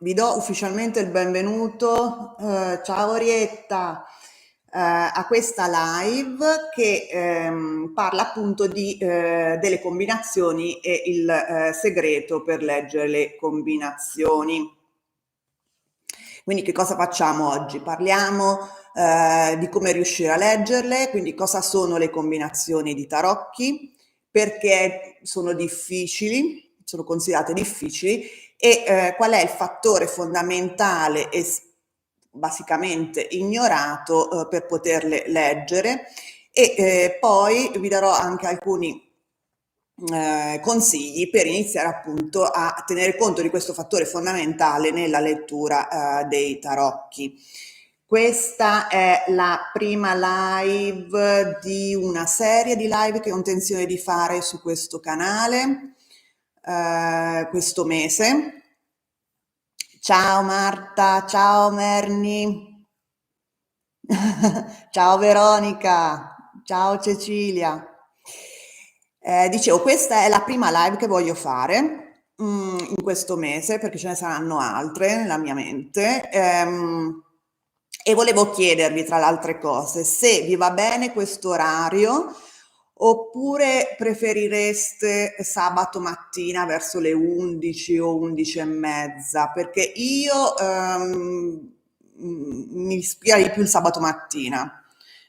Vi do ufficialmente il benvenuto, ciao Orietta, a questa live che parla appunto delle combinazioni e il segreto per leggere le combinazioni. Quindi che cosa facciamo oggi? Parliamo di come riuscire a leggerle, quindi cosa sono le combinazioni di tarocchi, perché sono difficili, sono considerate difficili e qual è il fattore fondamentale e basicamente ignorato per poterle leggere e poi vi darò anche alcuni consigli per iniziare appunto a tenere conto di questo fattore fondamentale nella lettura dei tarocchi. Questa è la prima live di una serie di live che ho intenzione di fare su questo canale questo mese. Ciao Marta, ciao Merni, ciao Veronica, ciao Cecilia. Dicevo, questa è la prima live che voglio fare in questo mese perché ce ne saranno altre nella mia mente. E volevo chiedervi, tra le altre cose, se vi va bene questo orario oppure preferireste sabato mattina verso le 11 o 11 e mezza, perché io mi ispira di più il sabato mattina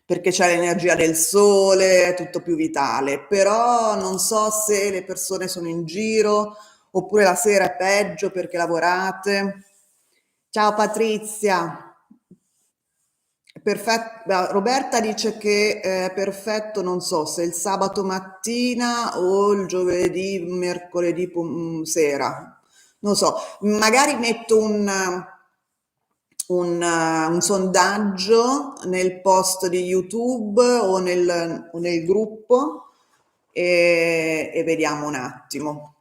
perché c'è l'energia del sole, è tutto più vitale, però non so se le persone sono in giro oppure la sera è peggio perché lavorate. Ciao Patrizia. Perfetto. Roberta dice che è perfetto, non so se il sabato mattina o il giovedì, mercoledì sera. Non so, magari metto un sondaggio nel post di YouTube o nel gruppo e vediamo un attimo.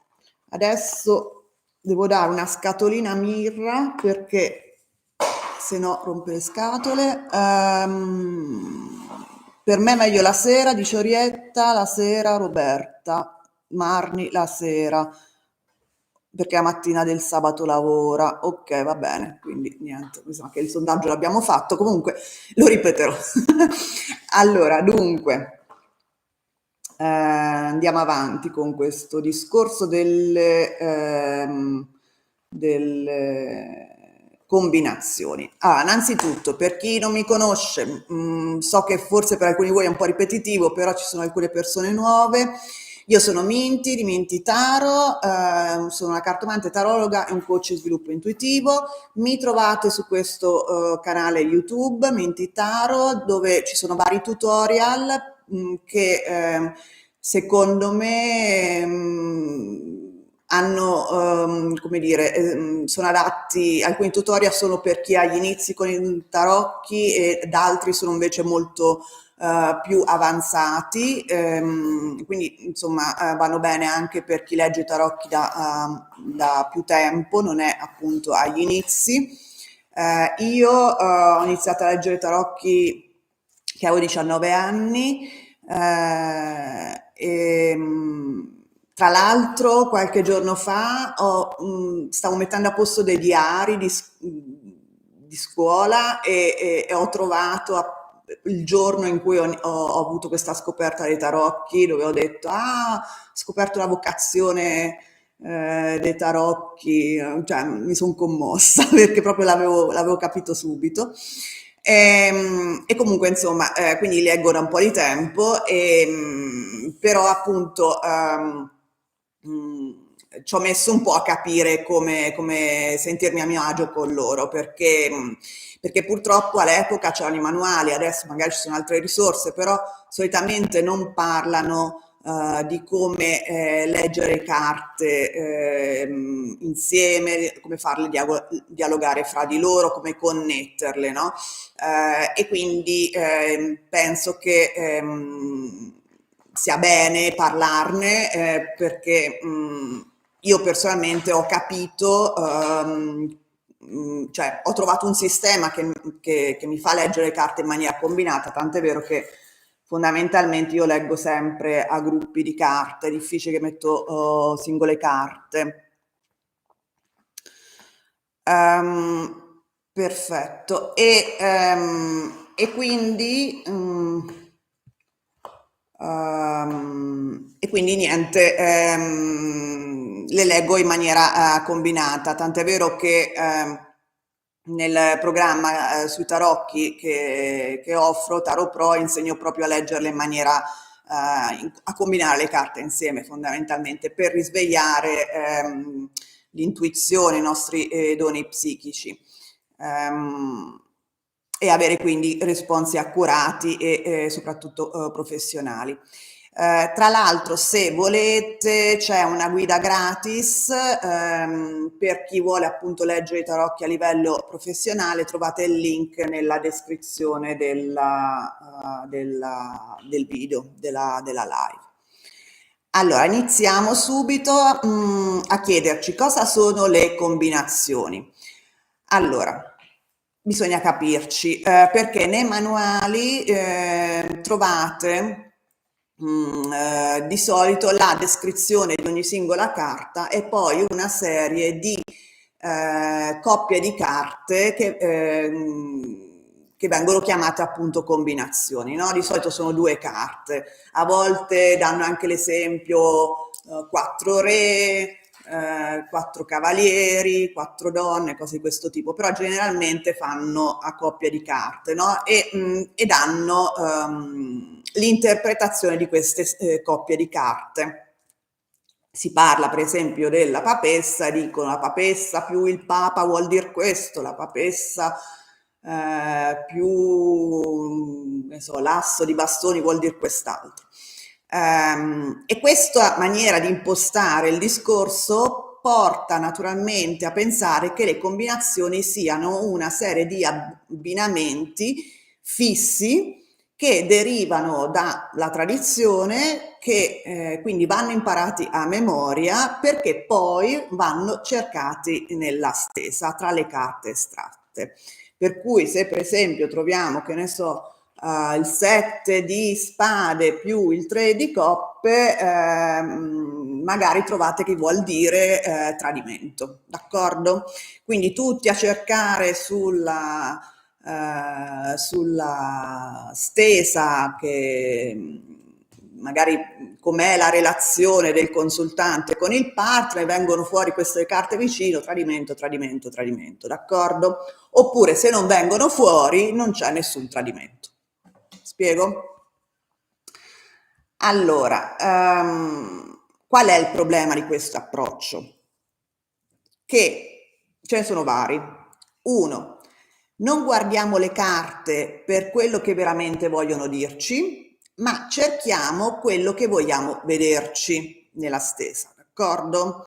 Adesso devo dare una scatolina a Mirra perché se no rompe le scatole. Per me è meglio la sera, dice Orietta, la sera Roberta, Marni la sera perché la mattina del sabato lavora. Ok, va bene, quindi niente, mi sa che il sondaggio l'abbiamo fatto, comunque lo ripeterò. Allora, dunque, andiamo avanti con questo discorso delle combinazioni. Allora, innanzitutto, per chi non mi conosce, so che forse per alcuni di voi è un po' ripetitivo, però ci sono alcune persone nuove. Io sono Minty di Minty Taro, sono una cartomante tarologa e un coach di sviluppo intuitivo. Mi trovate su questo canale YouTube, Minty Taro, dove ci sono vari tutorial che secondo me hanno, come dire, sono adatti, alcuni tutorial sono per chi ha gli inizi con i tarocchi ed altri sono invece molto più avanzati, quindi insomma vanno bene anche per chi legge i tarocchi da più tempo, non è appunto agli inizi. Io ho iniziato a leggere tarocchi che avevo 19 anni e, tra l'altro qualche giorno fa stavo mettendo a posto dei diari di scuola e ho trovato il giorno in cui ho avuto questa scoperta dei tarocchi, dove ho detto, ho scoperto la vocazione dei tarocchi, cioè mi sono commossa perché proprio l'avevo capito subito. E comunque insomma, quindi leggo da un po' di tempo, però appunto ci ho messo un po' a capire come sentirmi a mio agio con loro, perché purtroppo all'epoca c'erano i manuali, adesso magari ci sono altre risorse, però solitamente non parlano di come leggere carte insieme, come farle dialogare fra di loro, come connetterle, no? E quindi penso che sia bene parlarne perché io personalmente ho capito, cioè ho trovato un sistema che mi fa leggere le carte in maniera combinata, tant'è vero che fondamentalmente io leggo sempre a gruppi di carte, è difficile che metto singole carte. Perfetto. E quindi, e quindi niente, le leggo in maniera combinata, tant'è vero che nel programma sui tarocchi che offro, Tarot Pro, insegno proprio a leggerle in maniera a combinare le carte insieme fondamentalmente per risvegliare l'intuizione, i nostri doni psichici e avere quindi responsi accurati e soprattutto professionali. Tra l'altro, se volete, c'è una guida gratis per chi vuole appunto leggere i tarocchi a livello professionale, trovate il link nella descrizione del video, della live. Allora, iniziamo subito a chiederci cosa sono le combinazioni. Allora, bisogna capirci, perché nei manuali trovate di solito la descrizione di ogni singola carta e poi una serie di coppie di carte che vengono chiamate appunto combinazioni, no? Di solito sono 2 carte, a volte danno anche l'esempio 4 re, 4 cavalieri, 4 donne, cose di questo tipo, però generalmente fanno a coppia di carte, no? E danno l'interpretazione di queste coppie di carte. Si parla per esempio della papessa e dicono la papessa più il papa vuol dire questo, la papessa più ne so, l'asso di bastoni vuol dire quest'altro. E questa maniera di impostare il discorso porta naturalmente a pensare che le combinazioni siano una serie di abbinamenti fissi che derivano dalla tradizione, che quindi vanno imparati a memoria perché poi vanno cercati nella stesa tra le carte estratte. Per cui se per esempio troviamo, che ne so, il 7 di spade più il 3 di coppe, magari trovate che vuol dire tradimento, d'accordo? Quindi tutti a cercare sulla stesa che magari com'è la relazione del consultante con il partner, vengono fuori queste carte vicino, tradimento, tradimento, tradimento, d'accordo? Oppure se non vengono fuori non c'è nessun tradimento. Spiego? Allora, qual è il problema di questo approccio? Che ce ne sono vari. Uno, non guardiamo le carte per quello che veramente vogliono dirci, ma cerchiamo quello che vogliamo vederci nella stessa, d'accordo?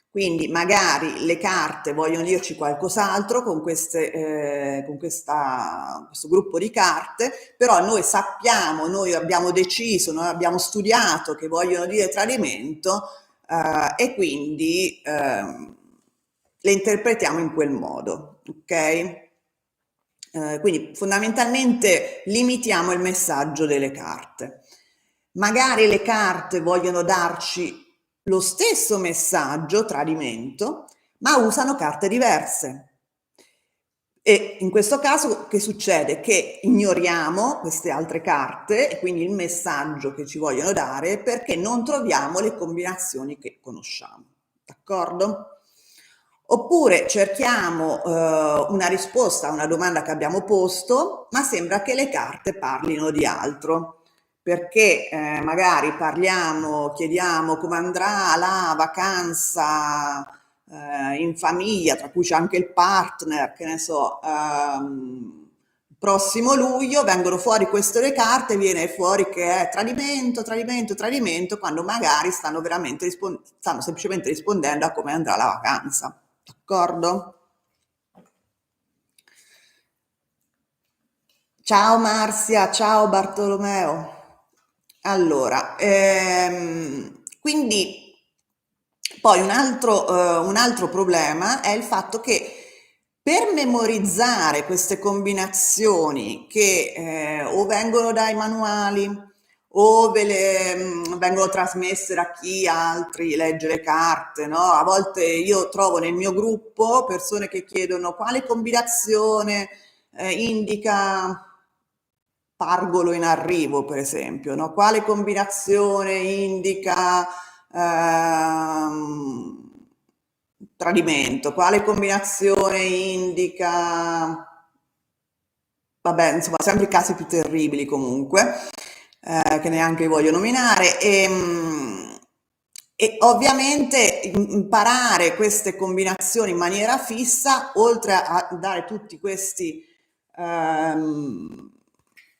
Quindi magari le carte vogliono dirci qualcos'altro con questo gruppo di carte, però noi sappiamo, noi abbiamo deciso, noi abbiamo studiato che vogliono dire tradimento e quindi le interpretiamo in quel modo, ok? Quindi fondamentalmente limitiamo il messaggio delle carte. Magari le carte vogliono darci lo stesso messaggio, tradimento, ma usano carte diverse. E in questo caso che succede? Che ignoriamo queste altre carte e quindi il messaggio che ci vogliono dare perché non troviamo le combinazioni che conosciamo, d'accordo? Oppure cerchiamo una risposta a una domanda che abbiamo posto, ma sembra che le carte parlino di altro, perché magari chiediamo come andrà la vacanza in famiglia, tra cui c'è anche il partner, che ne so, prossimo luglio, vengono fuori queste le carte, viene fuori che è tradimento, tradimento, tradimento, quando magari stanno semplicemente rispondendo a come andrà la vacanza. D'accordo? Ciao Marzia, ciao Bartolomeo. Allora, quindi poi un altro problema è il fatto che per memorizzare queste combinazioni che o vengono dai manuali o vengono trasmesse da chi altri legge le carte, no? A volte io trovo nel mio gruppo persone che chiedono quale combinazione indica Pargolo in arrivo, per esempio, no? Quale combinazione indica tradimento? Quale combinazione indica... Vabbè, insomma, sempre i casi più terribili comunque, che neanche voglio nominare. E ovviamente imparare queste combinazioni in maniera fissa, oltre a dare tutti questi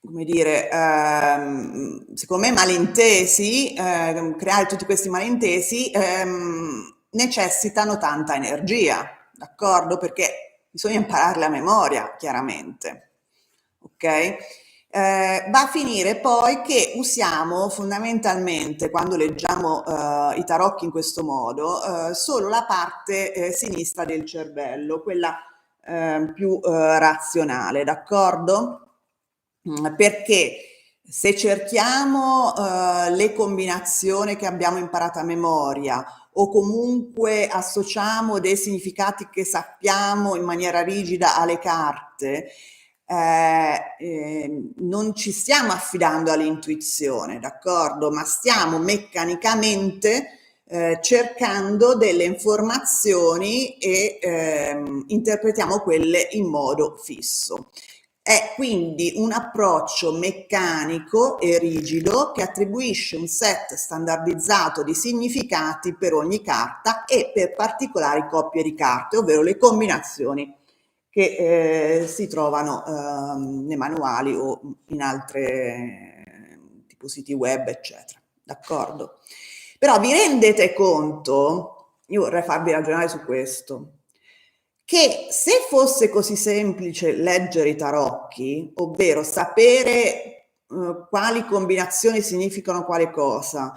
come dire, secondo me malintesi, creare tutti questi malintesi necessitano tanta energia, d'accordo? Perché bisogna impararle a memoria, chiaramente, ok? Va a finire poi che usiamo fondamentalmente, quando leggiamo i tarocchi in questo modo, solo la parte sinistra del cervello, quella più razionale, d'accordo? Perché se cerchiamo le combinazioni che abbiamo imparato a memoria o comunque associamo dei significati che sappiamo in maniera rigida alle carte, non ci stiamo affidando all'intuizione, d'accordo? Ma stiamo meccanicamente cercando delle informazioni e interpretiamo quelle in modo fisso. È quindi un approccio meccanico e rigido che attribuisce un set standardizzato di significati per ogni carta e per particolari coppie di carte, ovvero le combinazioni che si trovano nei manuali o in altre tipo siti web, eccetera. D'accordo? Però vi rendete conto, io vorrei farvi ragionare su questo, che se fosse così semplice leggere i tarocchi, ovvero sapere quali combinazioni significano quale cosa,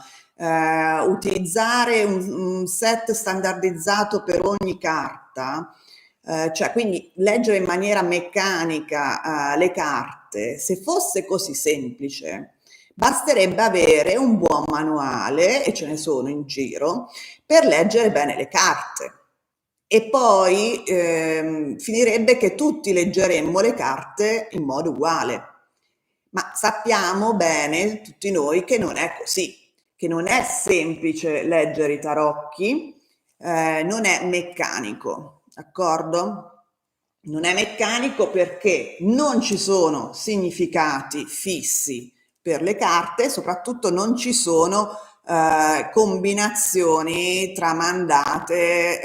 utilizzare un set standardizzato per ogni carta, cioè quindi leggere in maniera meccanica le carte, se fosse così semplice, basterebbe avere un buon manuale, e ce ne sono in giro, per leggere bene le carte. E poi finirebbe che tutti leggeremmo le carte in modo uguale. Ma sappiamo bene, tutti noi, che non è così, che non è semplice leggere i tarocchi, non è meccanico, d'accordo? Non è meccanico perché non ci sono significati fissi per le carte, soprattutto non ci sono combinazioni tramandate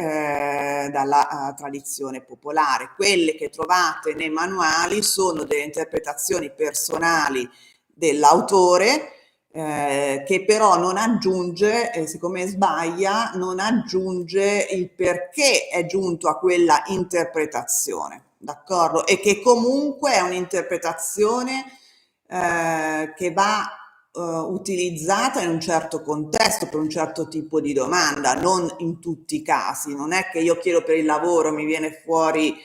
dalla tradizione popolare. Quelle che trovate nei manuali sono delle interpretazioni personali dell'autore che però non aggiunge, siccome sbaglia, non aggiunge il perché è giunto a quella interpretazione, d'accordo? E che comunque è un'interpretazione che va utilizzata in un certo contesto, per un certo tipo di domanda, non in tutti i casi. Non è che io chiedo per il lavoro, mi viene fuori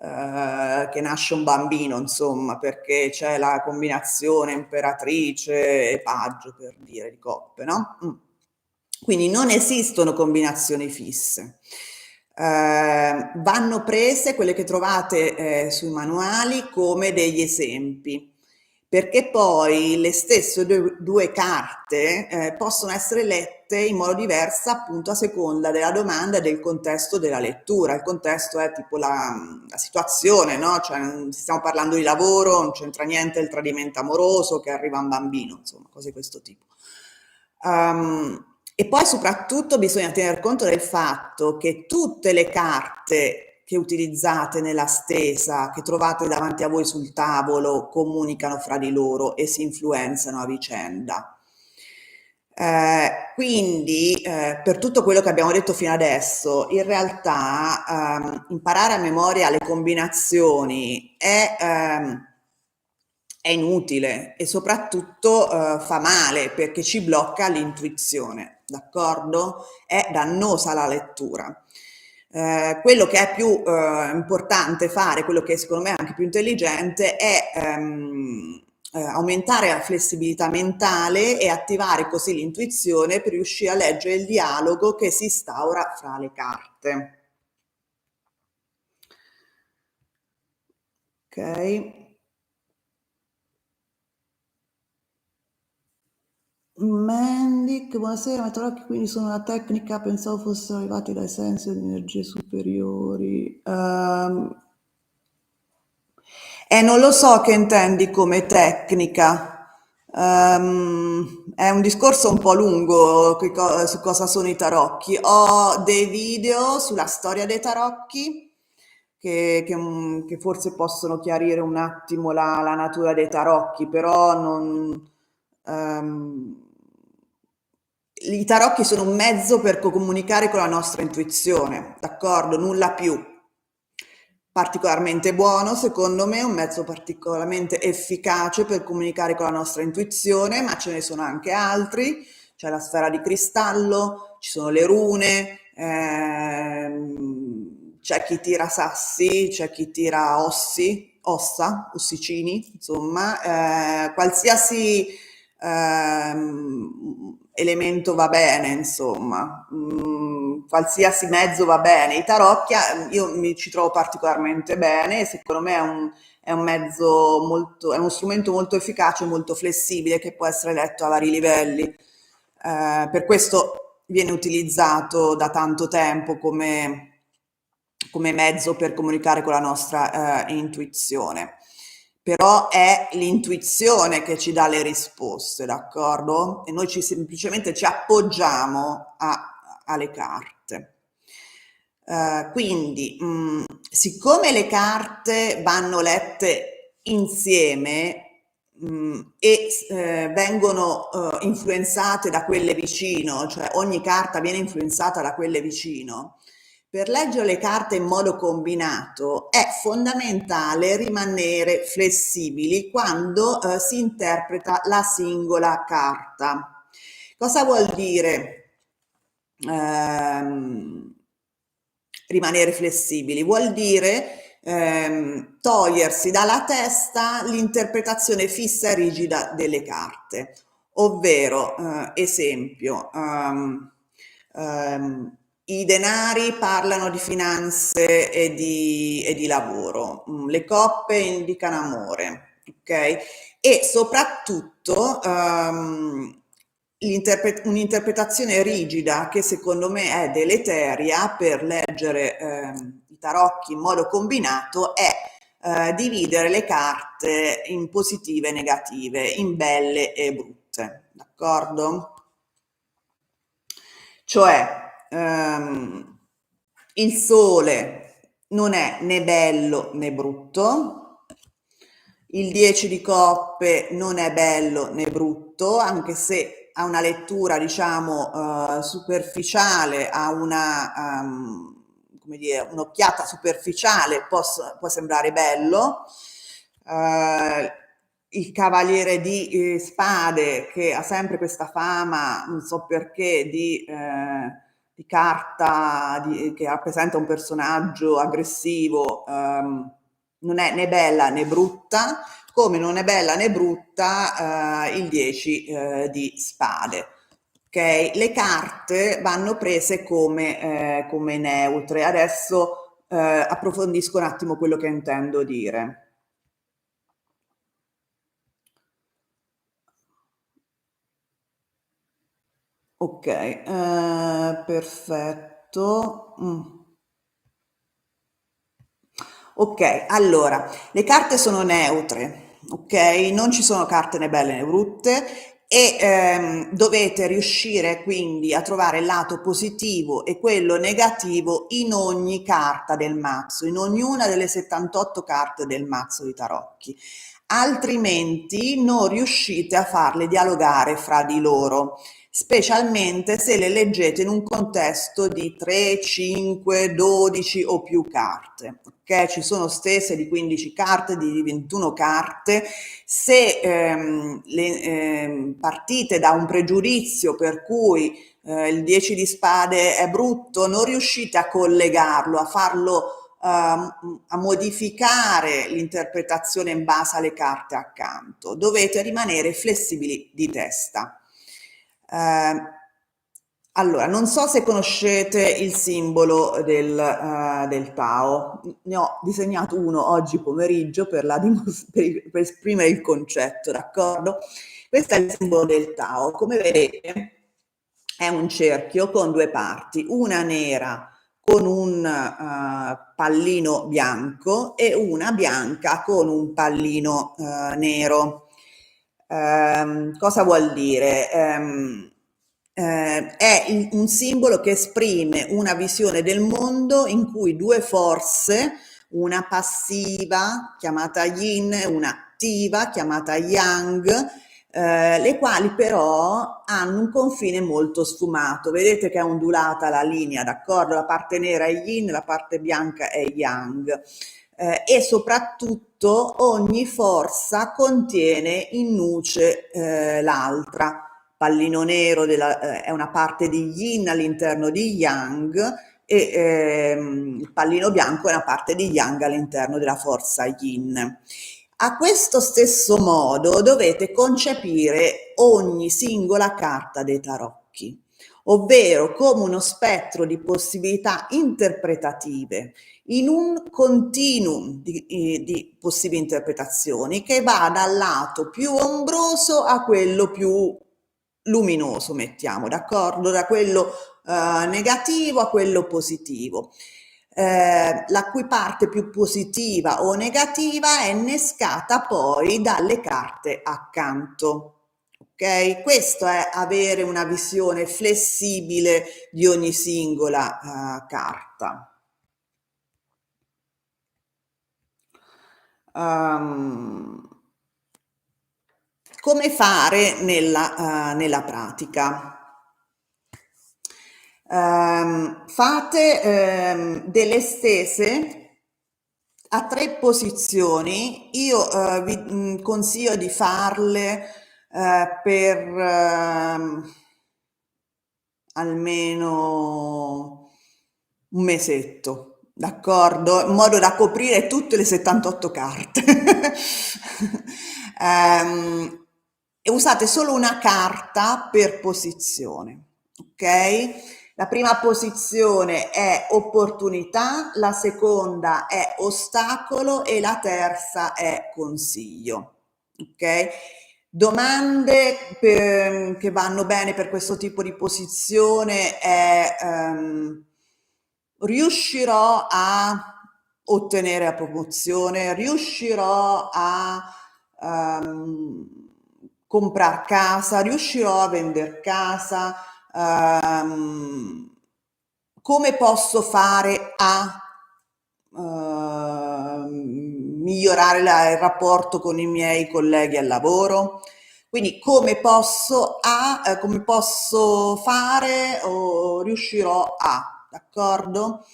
che nasce un bambino, insomma, perché c'è la combinazione imperatrice e paggio, per dire, di coppe, no? Quindi non esistono combinazioni fisse. Vanno prese quelle che trovate sui manuali come degli esempi, perché poi le stesse due carte possono essere lette in modo diverso appunto a seconda della domanda e del contesto della lettura. Il contesto è tipo la situazione, no? Cioè, stiamo parlando di lavoro, non c'entra niente il tradimento amoroso, che arriva un bambino, insomma, cose di questo tipo. E poi soprattutto bisogna tener conto del fatto che tutte le carte che utilizzate nella stesa, che trovate davanti a voi sul tavolo, comunicano fra di loro e si influenzano a vicenda. Quindi per tutto quello che abbiamo detto fino adesso, in realtà imparare a memoria le combinazioni è inutile e soprattutto fa male perché ci blocca l'intuizione, d'accordo? È dannosa la lettura. Quello che è più importante fare, quello che secondo me è anche più intelligente, è aumentare la flessibilità mentale e attivare così l'intuizione per riuscire a leggere il dialogo che si instaura fra le carte. Ok. Mendic, buonasera, Metalocchi, quindi sono una tecnica, pensavo fossero arrivati dai sensi di energie superiori. Non lo so che intendi come tecnica. È un discorso un po' lungo su cosa sono i tarocchi. Ho dei video sulla storia dei tarocchi che forse possono chiarire un attimo la natura dei tarocchi, però non, ehm, i tarocchi sono un mezzo per comunicare con la nostra intuizione, d'accordo? Nulla più. Particolarmente buono, secondo me, un mezzo particolarmente efficace per comunicare con la nostra intuizione, ma ce ne sono anche altri. C'è la sfera di cristallo, ci sono le rune, c'è chi tira sassi, c'è chi tira ossa, ossicini, insomma, qualsiasi elemento va bene, insomma, qualsiasi mezzo va bene. I tarocchi, io mi ci trovo particolarmente bene e secondo me è un mezzo molto, è uno strumento molto efficace, molto flessibile che può essere letto a vari livelli. Per questo viene utilizzato da tanto tempo come mezzo per comunicare con la nostra intuizione. Però è l'intuizione che ci dà le risposte, d'accordo? E noi semplicemente ci appoggiamo alle carte. Quindi, siccome le carte vanno lette insieme e vengono influenzate da quelle vicino, cioè ogni carta viene influenzata da quelle vicino, per leggere le carte in modo combinato è fondamentale rimanere flessibili quando si interpreta la singola carta. Cosa vuol dire rimanere flessibili? Vuol dire togliersi dalla testa l'interpretazione fissa e rigida delle carte, ovvero, esempio, i denari parlano di finanze e di lavoro, le coppe indicano amore, ok? E soprattutto un'interpretazione rigida che secondo me è deleteria per leggere i tarocchi in modo combinato è dividere le carte in positive e negative, in belle e brutte, d'accordo? Cioè, il sole non è né bello né brutto, il 10 di coppe non è bello né brutto, anche se ha una lettura, diciamo, superficiale, ha come dire, un'occhiata superficiale, può sembrare bello. Il cavaliere di spade, che ha sempre questa fama, non so perché, di carta che rappresenta un personaggio aggressivo, non è né bella né brutta, come non è bella né brutta il 10 di spade. Ok, le carte vanno prese come neutre. Adesso approfondisco un attimo quello che intendo dire. Ok, perfetto. Ok, allora, le carte sono neutre, ok? Non ci sono carte né belle né brutte e dovete riuscire quindi a trovare il lato positivo e quello negativo in ogni carta del mazzo, in ognuna delle 78 carte del mazzo di tarocchi. Altrimenti non riuscite a farle dialogare fra di loro, specialmente se le leggete in un contesto di 3, 5, 12 o più carte. Ok, ci sono stesse di 15 carte, di 21 carte. Se partite da un pregiudizio per cui il 10 di spade è brutto, non riuscite a collegarlo, a farlo a modificare l'interpretazione in base alle carte accanto, dovete rimanere flessibili di testa. Allora, non so se conoscete il simbolo del Tao, ne ho disegnato uno oggi pomeriggio per esprimere il concetto, d'accordo? Questo è il simbolo del Tao, come vedete è un cerchio con due parti, una nera con un pallino bianco e una bianca con un pallino nero. Cosa vuol dire? È un simbolo che esprime una visione del mondo in cui due forze, una passiva chiamata yin e una attiva chiamata yang, le quali però hanno un confine molto sfumato. Vedete che è ondulata la linea, d'accordo? La parte nera è yin, la parte bianca è yang. E soprattutto ogni forza contiene in nuce l'altra. Pallino nero è una parte di yin all'interno di yang e il pallino bianco è una parte di yang all'interno della forza yin. A questo stesso modo dovete concepire ogni singola carta dei tarocchi, ovvero come uno spettro di possibilità interpretative in un continuum di possibili interpretazioni che va dal lato più ombroso a quello più luminoso, mettiamo, d'accordo? Da quello negativo a quello positivo. La cui parte più positiva o negativa è innescata poi dalle carte accanto. Ok? Questo è avere una visione flessibile di ogni singola carta. Come fare nella pratica? Fate delle stese a 3 posizioni. Io vi consiglio di farle per almeno un mesetto, d'accordo? In modo da coprire tutte le 78 carte. E usate solo una carta per posizione, ok? La prima posizione è opportunità, la seconda è ostacolo e la terza è consiglio, ok? Domande che vanno bene per questo tipo di posizione è riuscirò a ottenere la promozione, riuscirò a comprare casa, riuscirò a vendere casa, come posso fare a migliorare il rapporto con i miei colleghi al lavoro? Quindi come posso fare o riuscirò a, d'accordo?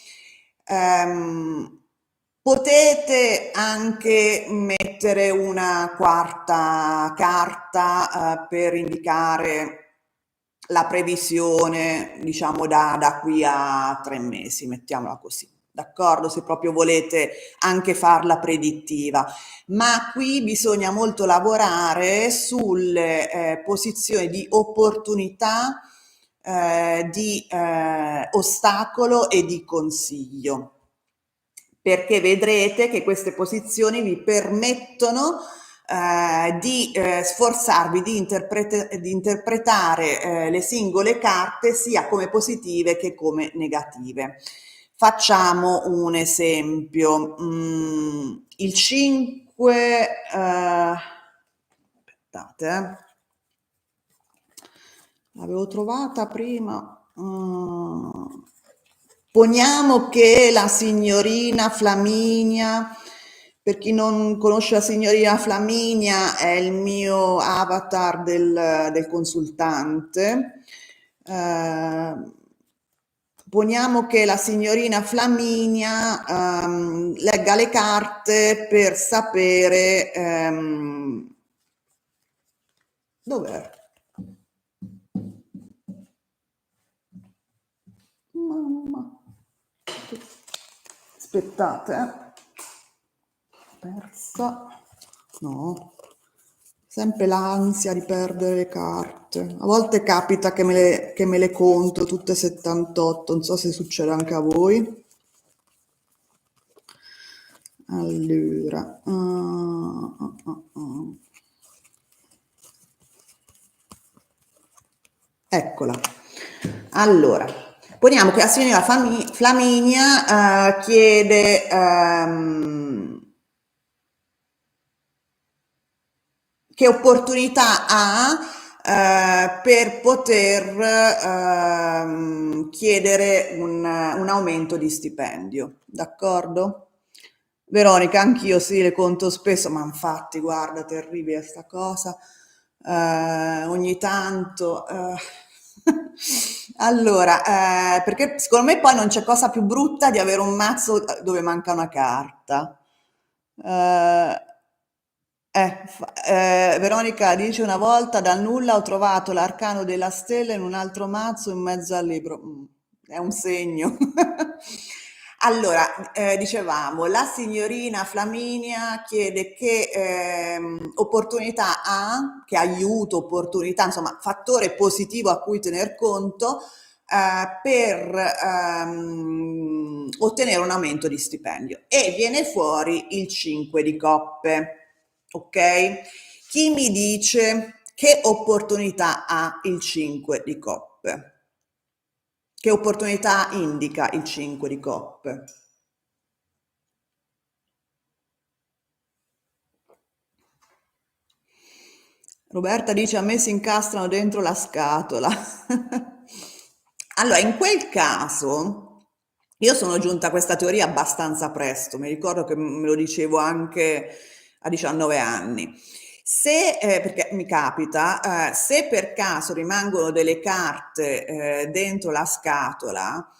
Potete anche mettere una quarta carta per indicare la previsione, diciamo, da qui a 3 mesi, mettiamola così, d'accordo? Se proprio volete anche farla predittiva. Ma qui bisogna molto lavorare sulle posizioni di opportunità, di ostacolo e di consiglio, perché vedrete che queste posizioni vi permettono di sforzarvi di interpretare le singole carte sia come positive che come negative. Facciamo un esempio. Il 5, aspettate, l'avevo trovata prima. Poniamo che la signorina Flaminia, per chi non conosce la signorina Flaminia, è il mio avatar del consultante. Poniamo che la signorina Flaminia legga le carte per sapere dov'è? Mamma. Aspettate, persa, no, sempre l'ansia di perdere le carte. A volte capita che me le conto tutte 78, non so se succede anche a voi. Allora, eccola. Allora, poniamo che la signora Flaminia chiede che opportunità ha per poter chiedere un aumento di stipendio, d'accordo? Veronica, anch'io sì, le conto spesso, ma infatti, guarda, terribile sta cosa. Ogni tanto. Allora, perché secondo me poi non c'è cosa più brutta di avere un mazzo dove manca una carta. Eh, Veronica dice una volta dal nulla ho trovato l'arcano della stella in un altro mazzo in mezzo al libro. È un segno. Allora, dicevamo, la signorina Flaminia chiede che opportunità ha, che aiuto, opportunità, insomma, fattore positivo a cui tener conto per ottenere un aumento di stipendio e viene fuori il 5 di coppe, ok? Chi mi dice che opportunità ha il 5 di coppe? Che opportunità indica il 5 di coppe? Roberta dice a me si incastrano dentro la scatola. Allora, in quel caso, io sono giunta a questa teoria abbastanza presto, mi ricordo che me lo dicevo anche a 19 anni. Se, perché mi capita, se per caso rimangono delle carte dentro la scatola,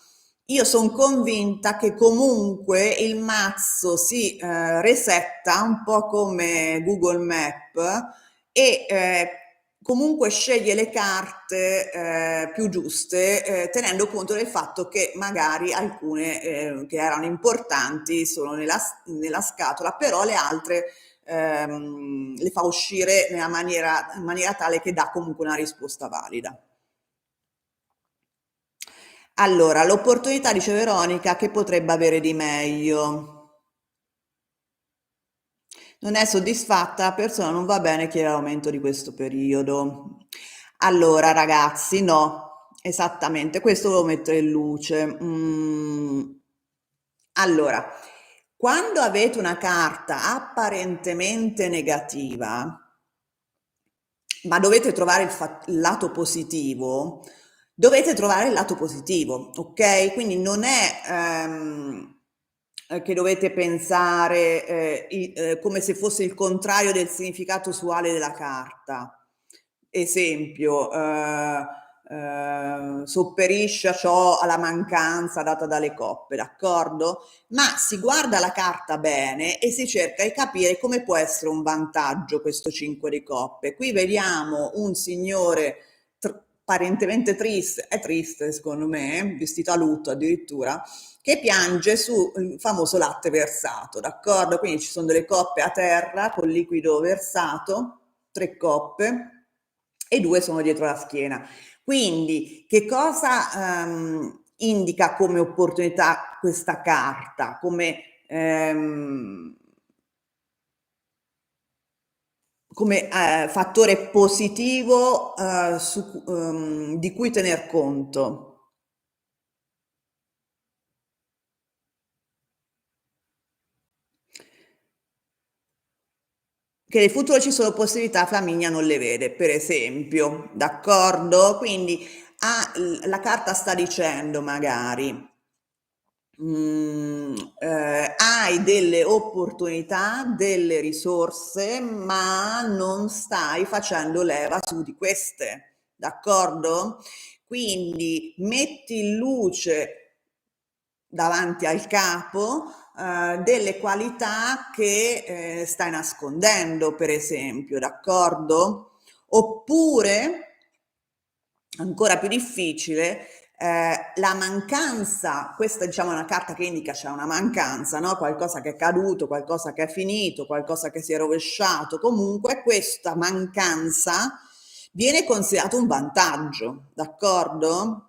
io sono convinta che comunque il mazzo si resetta un po' come Google Map e comunque sceglie le carte più giuste, tenendo conto del fatto che magari alcune che erano importanti sono nella scatola, però le altre le fa uscire in maniera tale che dà comunque una risposta valida. Allora, l'opportunità, dice Veronica, che potrebbe avere di meglio. Non è soddisfatta, la persona non va bene, chiede l'aumento di questo periodo. Allora, ragazzi, no, esattamente, questo lo metto in luce. Allora, quando avete una carta apparentemente negativa, ma dovete trovare il lato positivo, dovete trovare il lato positivo, ok? Quindi non è che dovete pensare come se fosse il contrario del significato usuale della carta. Esempio, sopperisce a ciò alla mancanza data dalle coppe, d'accordo? Ma si guarda la carta bene e si cerca di capire come può essere un vantaggio questo 5 di coppe. Qui vediamo un signore apparentemente triste, è triste secondo me, vestito a lutto addirittura, che piange sul famoso latte versato, d'accordo? Quindi ci sono delle coppe a terra con liquido versato, 3 coppe, e 2 sono dietro la schiena. Quindi che cosa indica come opportunità questa carta? Come fattore positivo di cui tener conto? Che nel futuro ci sono possibilità, Flaminia non le vede, per esempio, d'accordo? Quindi la carta sta dicendo magari, hai delle opportunità, delle risorse, ma non stai facendo leva su di queste, d'accordo? Quindi metti in luce davanti al capo delle qualità che stai nascondendo, per esempio, d'accordo? Oppure, ancora più difficile, la mancanza, questa diciamo è una carta che indica c'è una mancanza, no? Qualcosa che è caduto, qualcosa che è finito, qualcosa che si è rovesciato, comunque questa mancanza viene considerato un vantaggio, d'accordo?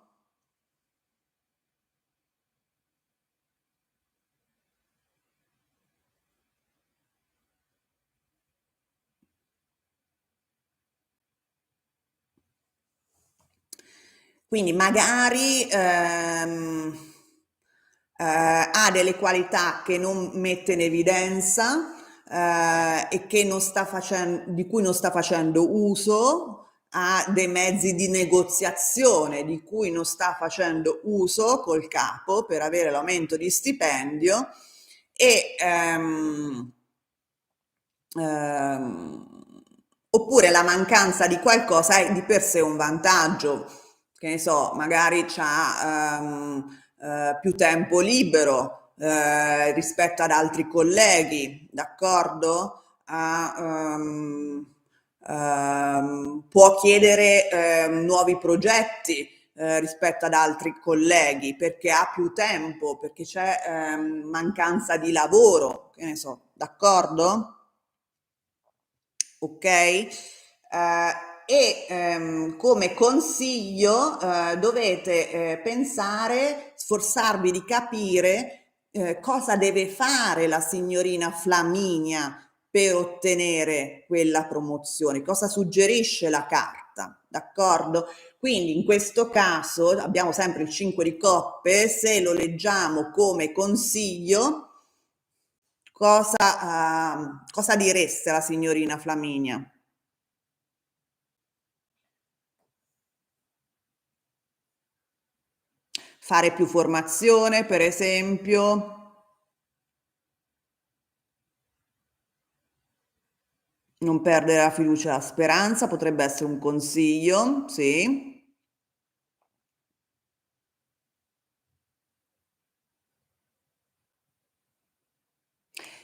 Quindi magari ha delle qualità che non mette in evidenza e che non sta facendo, di cui non sta facendo uso, ha dei mezzi di negoziazione di cui non sta facendo uso col capo per avere l'aumento di stipendio e oppure la mancanza di qualcosa è di per sé un vantaggio, che ne so, magari c'ha più tempo libero rispetto ad altri colleghi, d'accordo? Può chiedere nuovi progetti rispetto ad altri colleghi perché ha più tempo, perché c'è mancanza di lavoro, che ne so, d'accordo? Ok? Come consiglio dovete pensare, sforzarvi di capire cosa deve fare la signorina Flaminia per ottenere quella promozione, cosa suggerisce la carta, d'accordo? Quindi in questo caso abbiamo sempre il 5 di coppe, se lo leggiamo come consiglio, cosa direste alla signorina Flaminia? Fare più formazione, per esempio, non perdere la fiducia e la speranza, potrebbe essere un consiglio, sì.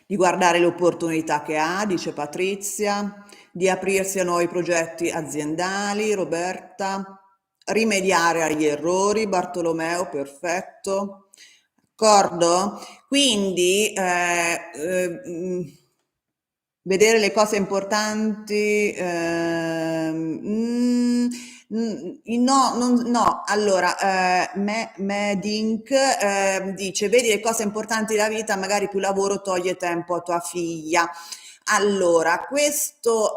Di guardare le opportunità che ha, dice Patrizia, di aprirsi a nuovi progetti aziendali, Roberta, rimediare agli errori, Bartolomeo, perfetto. D'accordo? Quindi vedere le cose importanti, no, no, allora, Medink dice, vedi le cose importanti della vita, magari più lavoro toglie tempo a tua figlia. Allora, questo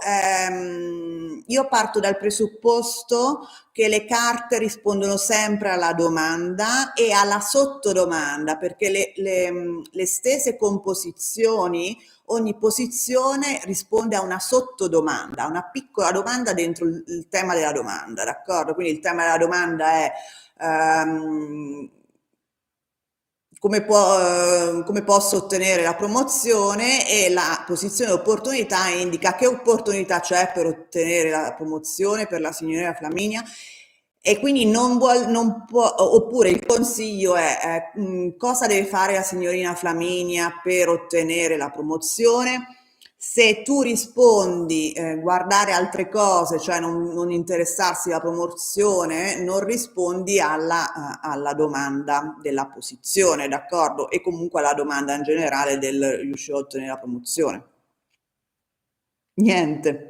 io parto dal presupposto che le carte rispondono sempre alla domanda e alla sottodomanda, perché le stesse composizioni, ogni posizione risponde a una sottodomanda, a una piccola domanda dentro il tema della domanda, d'accordo? Quindi il tema della domanda è come posso ottenere la promozione e la posizione opportunità indica che opportunità c'è per ottenere la promozione per la signorina Flaminia e quindi non può, oppure il consiglio è cosa deve fare la signorina Flaminia per ottenere la promozione. Se tu rispondi guardare altre cose, cioè non interessarsi alla promozione, non rispondi alla domanda della posizione, d'accordo? E comunque alla domanda in generale del riuscire a ottenere la promozione. Niente.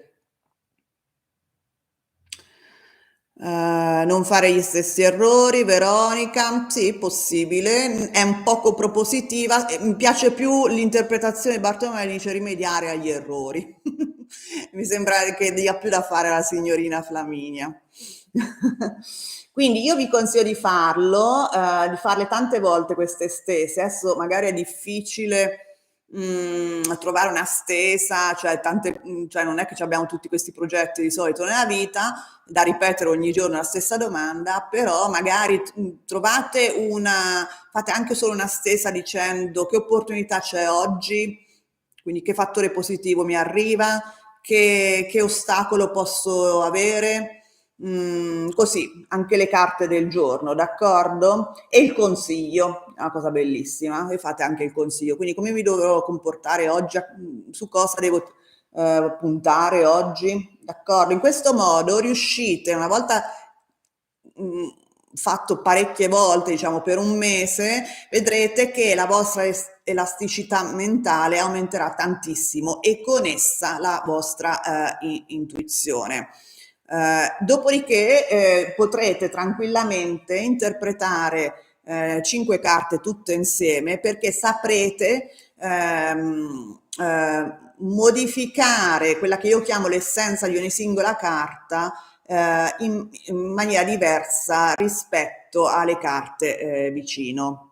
Non fare gli stessi errori, Veronica, sì, possibile, è un poco propositiva, mi piace più l'interpretazione di Bartolomeo, dice rimediare agli errori. Mi sembra che dia più da fare alla signorina Flaminia. Quindi io vi consiglio di farlo, di farle tante volte queste stese, adesso magari è difficile trovare una stesa, cioè, cioè non è che abbiamo tutti questi progetti di solito nella vita, da ripetere ogni giorno la stessa domanda, però magari fate anche solo una stesa dicendo che opportunità c'è oggi, quindi che fattore positivo mi arriva, che ostacolo posso avere, così, anche le carte del giorno, d'accordo? E il consiglio, è una cosa bellissima, e fate anche il consiglio, quindi come mi dovrò comportare oggi, su cosa devo puntare oggi, d'accordo? In questo modo riuscite, una volta fatto parecchie volte, diciamo per un mese, vedrete che la vostra elasticità mentale aumenterà tantissimo e con essa la vostra intuizione. Dopodiché potrete tranquillamente interpretare 5 carte tutte insieme perché saprete modificare quella che io chiamo l'essenza di ogni singola carta in maniera diversa rispetto alle carte vicino.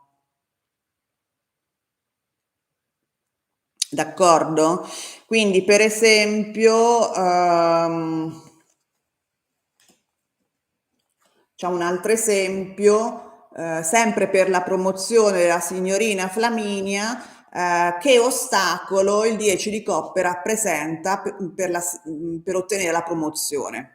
D'accordo? Quindi per esempio c'è un altro esempio, sempre per la promozione della signorina Flaminia, che ostacolo il 10 di coppe rappresenta per ottenere la promozione.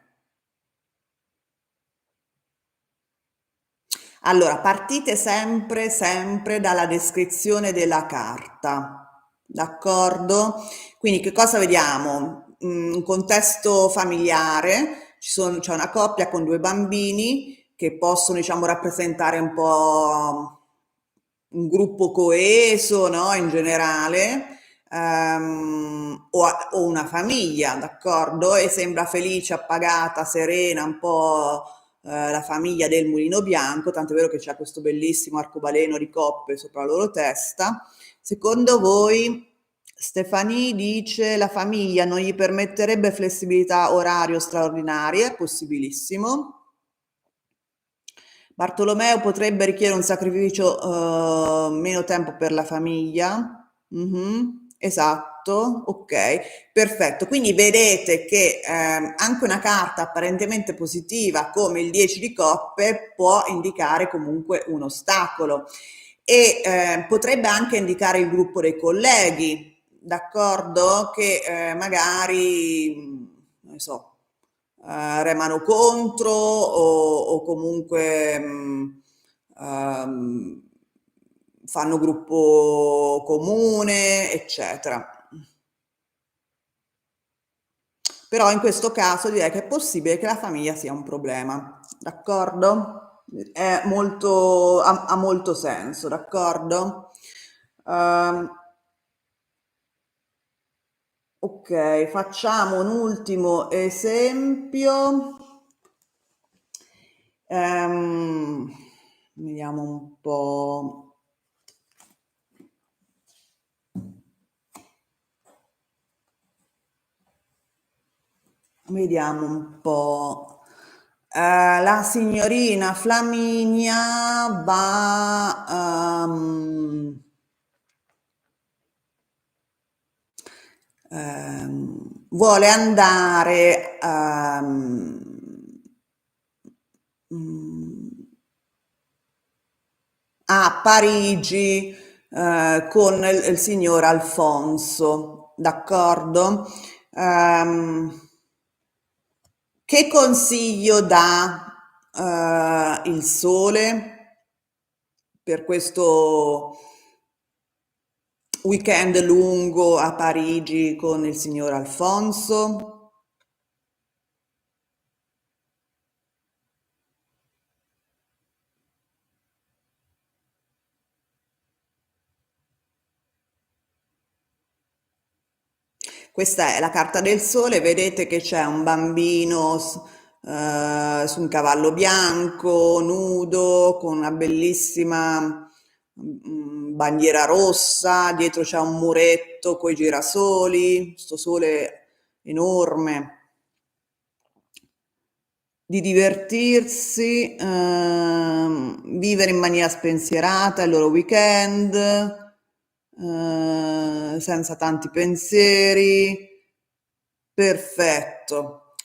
Allora, partite sempre dalla descrizione della carta, d'accordo? Quindi che cosa vediamo? Un contesto familiare, c'è una coppia con 2 bambini che possono, diciamo, rappresentare un po' un gruppo coeso, no? In generale, o una famiglia, d'accordo? E sembra felice, appagata, serena, un po' la famiglia del Mulino Bianco, tanto è vero che c'è questo bellissimo arcobaleno di coppe sopra la loro testa. Secondo voi, Stefani dice la famiglia non gli permetterebbe flessibilità orario straordinarie? Possibilissimo. Bartolomeo potrebbe richiedere un sacrificio, meno tempo per la famiglia. Esatto, ok, perfetto. Quindi vedete che anche una carta apparentemente positiva come il 10 di coppe può indicare comunque un ostacolo e potrebbe anche indicare il gruppo dei colleghi, d'accordo? Che magari, non so, remano contro o comunque ehm, fanno gruppo comune, eccetera. Però in questo caso direi che è possibile che la famiglia sia un problema, d'accordo? Ha molto senso, d'accordo? Ehm, ok, facciamo un ultimo esempio. Ehm, Vediamo un po'. Vediamo un po'. La signorina Flaminia vuole andare mm, a Parigi con il signor Alfonso, d'accordo? Ehm, che consiglio dà il sole per questo weekend lungo a Parigi con il signor Alfonso? Questa è la carta del sole, vedete che c'è un bambino su un cavallo bianco, nudo, con una bellissima bandiera rossa, dietro c'è un muretto con i girasoli, sto sole enorme, di divertirsi, vivere in maniera spensierata il loro weekend, senza tanti pensieri. Perfetto.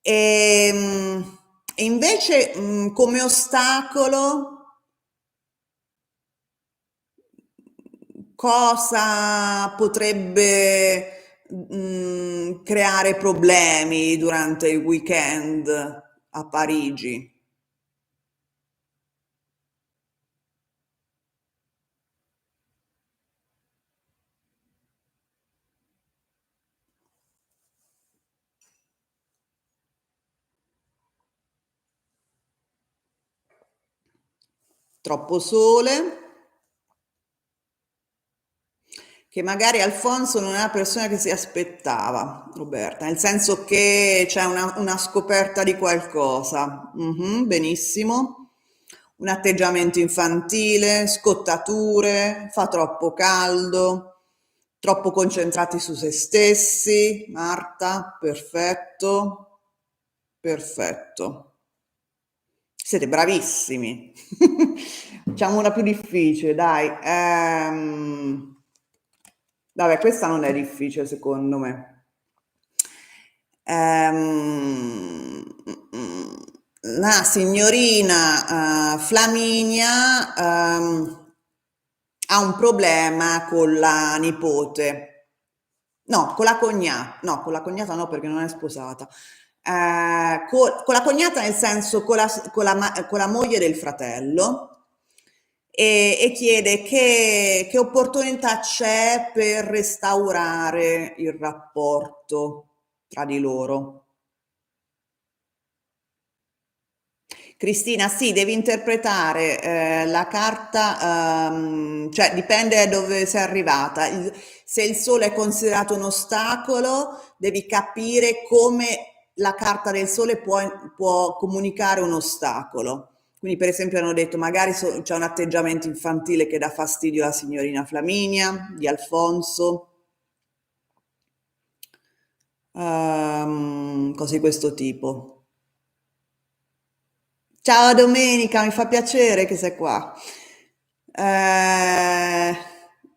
E invece, come ostacolo, cosa potrebbe, creare problemi durante il weekend a Parigi? troppo sole, che magari Alfonso non è la persona che si aspettava, Roberta, nel senso che c'è una scoperta di qualcosa. Mhm, benissimo. Un atteggiamento infantile, scottature, fa troppo caldo, troppo concentrati su se stessi. Marta, perfetto, perfetto. Siete bravissimi. Facciamo una più difficile, dai. Vabbè, questa non è difficile secondo me. La signorina Flaminia ha un problema con la nipote. No, con la cognata. No, con la cognata no perché non è sposata. Con la cognata nel senso con la moglie del fratello e chiede che opportunità c'è per restaurare il rapporto tra di loro. Cristina, sì, devi interpretare la carta, cioè dipende da dove sei arrivata. Se il sole è considerato un ostacolo, devi capire come la carta del sole può comunicare un ostacolo. Quindi, per esempio, hanno detto magari c'è un atteggiamento infantile che dà fastidio alla signorina Flaminia, di Alfonso, cose di questo tipo. Ciao Domenica, mi fa piacere che sei qua. Eh,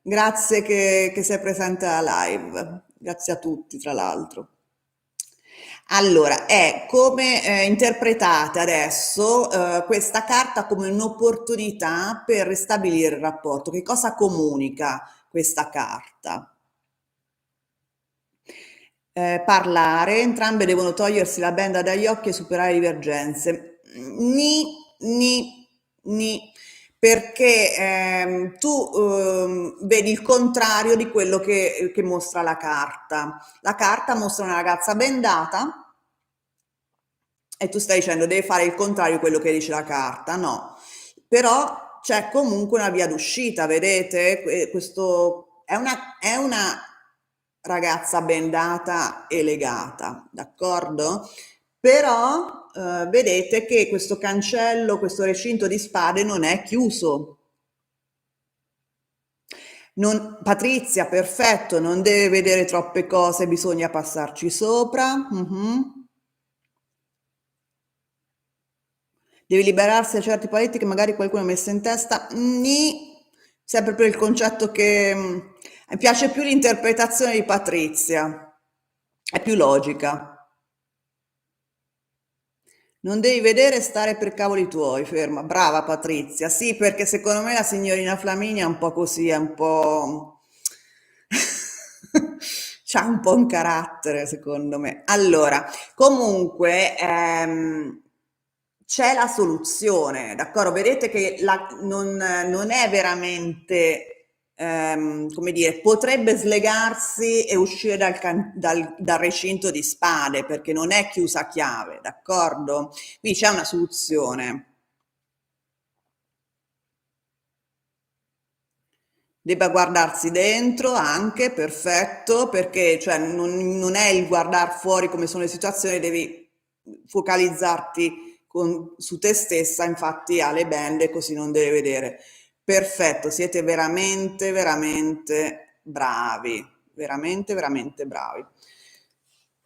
grazie che sei presente alla live. Grazie a tutti, tra l'altro. Allora, è come interpretate adesso questa carta come un'opportunità per ristabilire il rapporto. Che cosa comunica questa carta? Parlare, entrambe devono togliersi la benda dagli occhi e superare le divergenze. Ni, ni, ni, perché tu vedi il contrario di quello che mostra la carta. La carta mostra una ragazza bendata e tu stai dicendo deve fare il contrario di quello che dice la carta. No, però c'è comunque una via d'uscita, vedete? Questo è una ragazza bendata e legata, d'accordo? Però vedete che questo cancello, questo recinto di spade non è chiuso. Patrizia, perfetto, non deve vedere troppe cose, bisogna passarci sopra. Mhm. Devi liberarsi da certi paletti che magari qualcuno ha messo in testa. Ni, sempre per il concetto che mi piace più l'interpretazione di Patrizia, è più logica. Non devi vedere e stare per cavoli tuoi, ferma. Brava Patrizia. Sì, perché secondo me la signorina Flaminia è un po' così, è un po'... c'ha un po' un carattere, secondo me. Allora, comunque, c'è la soluzione, d'accordo? Vedete che non è veramente, come dire, potrebbe slegarsi e uscire dal recinto di spade perché non è chiusa a chiave, d'accordo? Quindi c'è una soluzione. Debba guardarsi dentro anche, perfetto, perché cioè, non è il guardare fuori come sono le situazioni, devi focalizzarti su te stessa, infatti ha le bende così non deve vedere. Perfetto, siete veramente, veramente bravi, veramente, veramente bravi.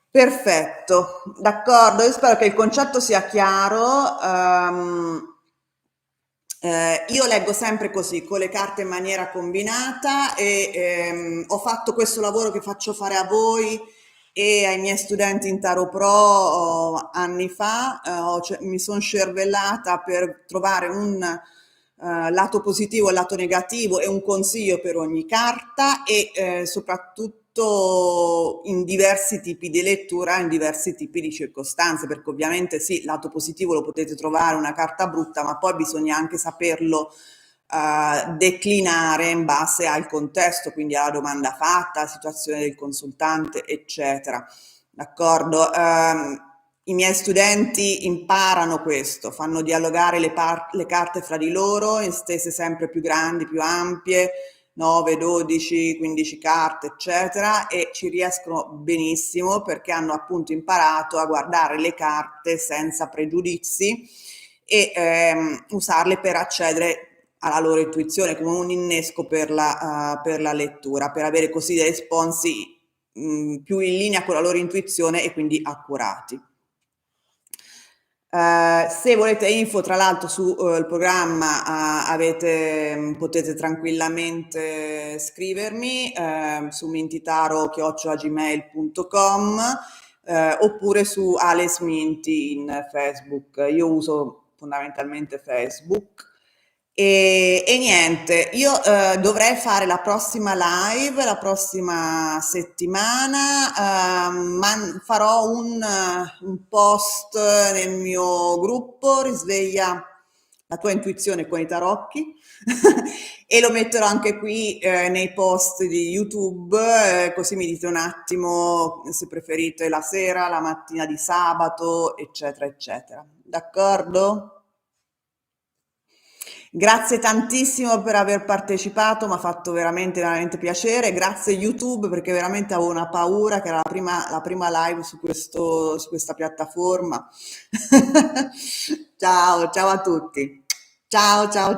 Perfetto, d'accordo, io spero che il concetto sia chiaro. Io leggo sempre così, con le carte in maniera combinata e ho fatto questo lavoro che faccio fare a voi e ai miei studenti in Tarot Pro anni fa, mi sono scervellata per trovare un lato positivo e lato negativo e un consiglio per ogni carta e soprattutto in diversi tipi di lettura, in diversi tipi di circostanze, perché ovviamente sì, lato positivo lo potete trovare una carta brutta, ma poi bisogna anche saperlo declinare in base al contesto, quindi alla domanda fatta, alla situazione del consultante, eccetera. D'accordo? I miei studenti imparano questo, fanno dialogare le carte fra di loro in stese sempre più grandi, più ampie, 9, 12, 15 carte, eccetera, e ci riescono benissimo perché hanno appunto imparato a guardare le carte senza pregiudizi e usarle per accedere alla loro intuizione come un innesco per la lettura, per avere così dei responsi più in linea con la loro intuizione e quindi accurati. Se volete info tra l'altro su il programma potete tranquillamente scrivermi su mintitaro@gmail.com oppure su Alice Minty in Facebook. Io uso fondamentalmente Facebook e niente, io dovrei fare la prossima live la prossima settimana, farò un post nel mio gruppo Risveglia la tua intuizione con i tarocchi e lo metterò anche qui nei post di YouTube, così mi dite un attimo se preferite la sera, la mattina di sabato, eccetera, eccetera. D'accordo? Grazie tantissimo per aver partecipato, mi ha fatto veramente, veramente piacere. Grazie YouTube perché veramente avevo una paura che era la prima live su questa piattaforma. Ciao, ciao a tutti. Ciao, ciao, ciao.